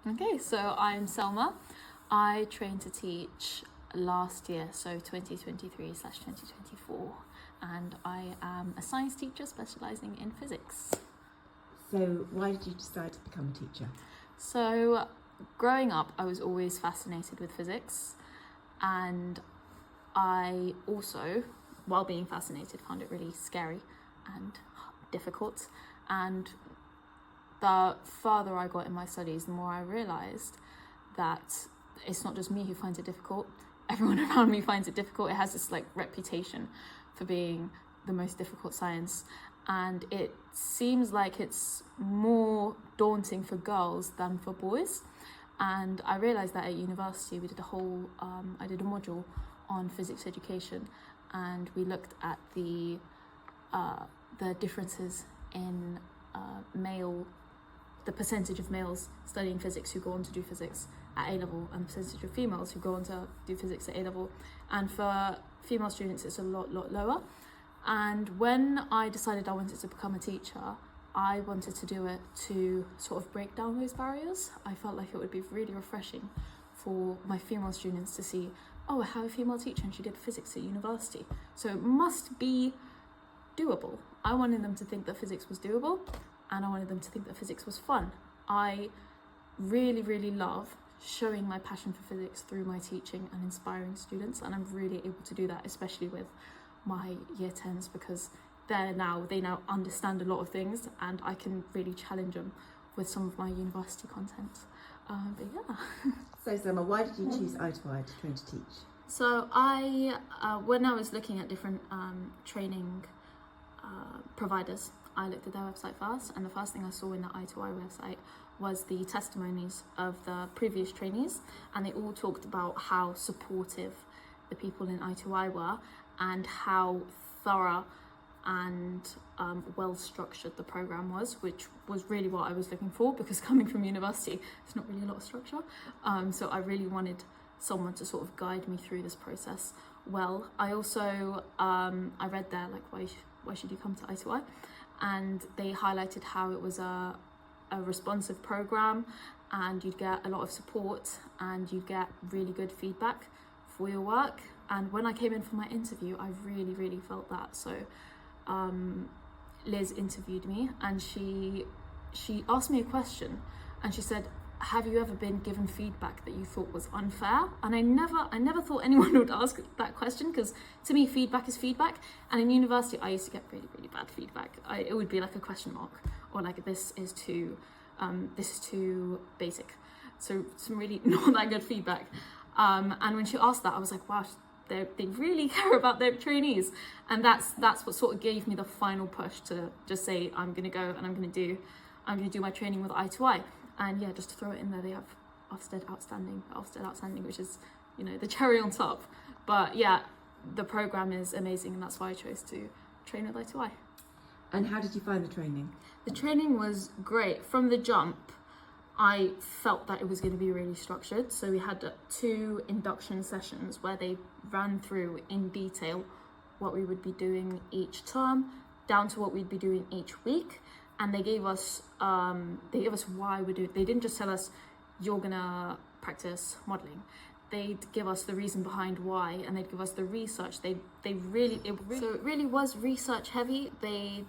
Okay, so I'm Selma. I trained to teach last year, so 2023/2024, and I am a science teacher specialising in physics. So why did you decide to become a teacher? So growing up, I was always fascinated with physics, and I also, while being fascinated, found it really scary and difficult. And the further I got in my studies, the more I realised that it's not just me who finds it difficult. Everyone around me finds it difficult. It has this reputation for being the most difficult science, and it seems like it's more daunting for girls than for boys. And I realised that at university we did I did a module on physics education, and we looked at the differences in the percentage of males studying physics who go on to do physics at A-level and the percentage of females who go on to do physics at A-level. And for female students, it's a lot lower. And when I decided I wanted to become a teacher, I wanted to do it to sort of break down those barriers. I felt like it would be really refreshing for my female students to see, oh, I have a female teacher and she did physics at university, so it must be doable. I wanted them to think that physics was doable, and I wanted them to think that physics was fun. I really love showing my passion for physics through my teaching and inspiring students, and I'm really able to do that, especially with my year 10s, because they now understand a lot of things, and I can really challenge them with some of my university content. But yeah. So Selma, why did you choose i2i to train to teach? So when I was looking at different training providers, I looked at their website first, and the first thing I saw in the i2i website was the testimonies of the previous trainees, and they all talked about how supportive the people in i2i were and how thorough and well structured the program was, which was really what I was looking for, because coming from university, it's not really a lot of structure. So I really wanted someone to sort of guide me through this process well. I also I read there why should you come to i2i, and they highlighted how it was a responsive program, and you'd get a lot of support and you'd get really good feedback for your work. And when I came in for my interview, I really felt that. So Liz interviewed me, and she asked me a question, and she said, have you ever been given feedback that you thought was unfair? And I never thought anyone would ask that question, because to me feedback is feedback. And in university I used to get really bad feedback. It would be like a question mark, or like this is too basic. So some really not that good feedback. And when she asked that, I was like, wow, they really care about their trainees. And that's what sort of gave me the final push to just say, I'm gonna go and I'm gonna do my training with i2i. And yeah, just to throw it in there, they have Ofsted Outstanding, which is, the cherry on top. But yeah, the program is amazing, and that's why I chose to train with i2i. And how did you find the training? The training was great. From the jump, I felt that it was going to be really structured. So we had 2 induction sessions where they ran through in detail what we would be doing each term, down to what we'd be doing each week. And they gave us why we do it. They didn't just tell us you're gonna practice modelling. They'd give us the reason behind why, and they'd give us the research. So it really was research heavy. We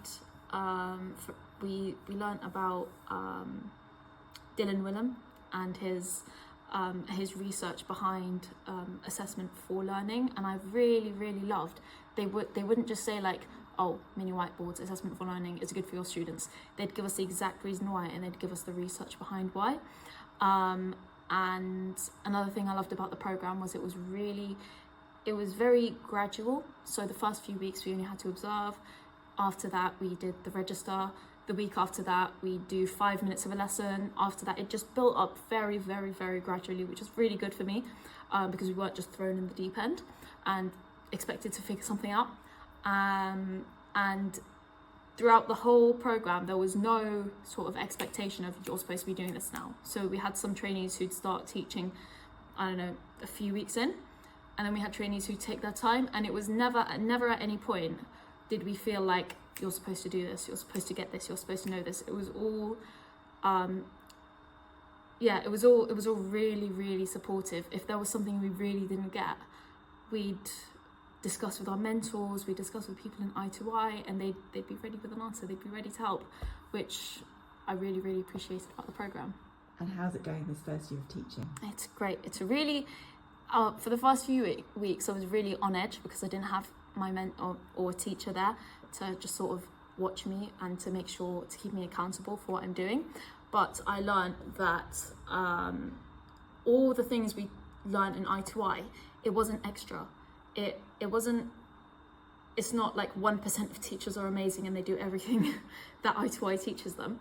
learnt about Dylan Willem and his research behind assessment for learning, and I really loved. They wouldn't just say oh, mini whiteboards, assessment for learning is good for your students. They'd give us the exact reason why, and they'd give us the research behind why. And another thing I loved about the program was it was very gradual. So the first few weeks we only had to observe. After that we did the register. The week after that we do 5 minutes of a lesson. After that it just built up very gradually, which was really good for me, because we weren't just thrown in the deep end and expected to figure something out. And throughout the whole program there was no sort of expectation of you're supposed to be doing this now. So we had some trainees who'd start teaching, I don't know, a few weeks in, and then we had trainees who'd take their time, and it was never at any point did we feel like you're supposed to do this, you're supposed to get this, you're supposed to know this. It was all yeah, it was all really, really supportive. If there was something we really didn't get, we'd discuss with our mentors, we'd discuss with people in i2i, and they'd be ready with an answer, they'd be ready to help, which I really, really appreciated about the programme. And how's it going this first year of teaching? It's great. It's a really, for the first few weeks, I was really on edge because I didn't have my mentor or a teacher there to just sort of watch me and to make sure to keep me accountable for what I'm doing. But I learned that all the things we learned in i2i, it wasn't extra. It's not like 1% of teachers are amazing and they do everything that i2i teaches them.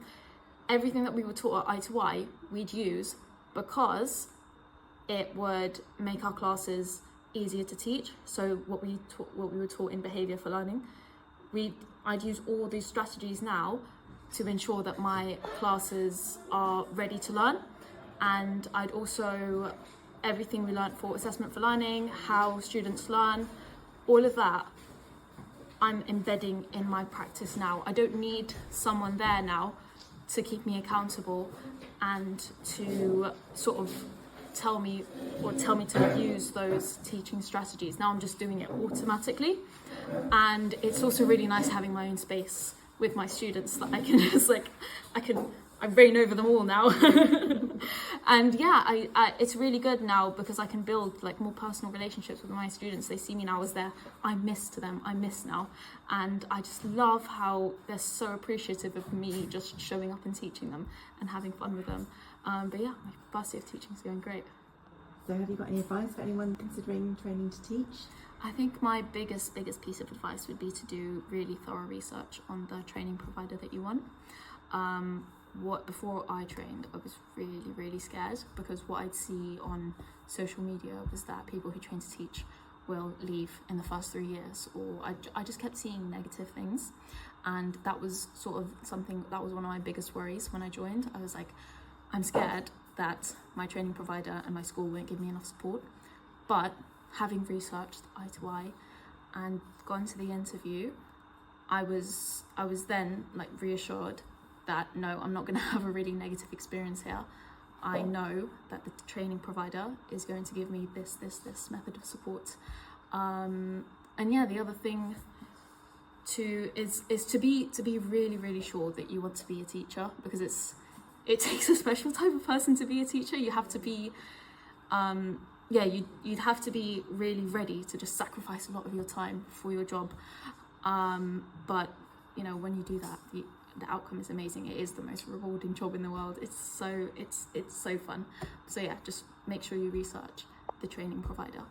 Everything that we were taught at i2i, we'd use because it would make our classes easier to teach. So what we were taught in behaviour for learning, I'd use all these strategies now to ensure that my classes are ready to learn. And I'd also, everything we learned for assessment for learning, how students learn, all of that, I'm embedding in my practice now. I don't need someone there now to keep me accountable and to sort of tell me to use those teaching strategies. Now I'm just doing it automatically. And it's also really nice having my own space with my students that I can just I reign over them all now. And yeah, it's really good now because I can build like more personal relationships with my students. They see me now as I miss now. And I just love how they're so appreciative of me just showing up and teaching them and having fun with them. But yeah, my first year of teaching is going great. So have you got any advice for anyone considering training to teach? I think my biggest piece of advice would be to do really thorough research on the training provider that you want. Before I trained, I was really, really scared because what I'd see on social media was that people who train to teach will leave in the first 3 years, or I just kept seeing negative things. And that was sort of that was one of my biggest worries when I joined. I was like, I'm scared that my training provider and my school won't give me enough support. But having researched i2i and gone to the interview, I was then like reassured that no, I'm not going to have a really negative experience here. I know that the training provider is going to give me this method of support. And yeah, the other thing is to be really, really sure that you want to be a teacher, because it takes a special type of person to be a teacher. You have to be you'd have to be really ready to just sacrifice a lot of your time for your job. But you know, when you do that, the outcome is amazing. It is the most rewarding job in the world. It's so fun. So yeah, just make sure you research the training provider.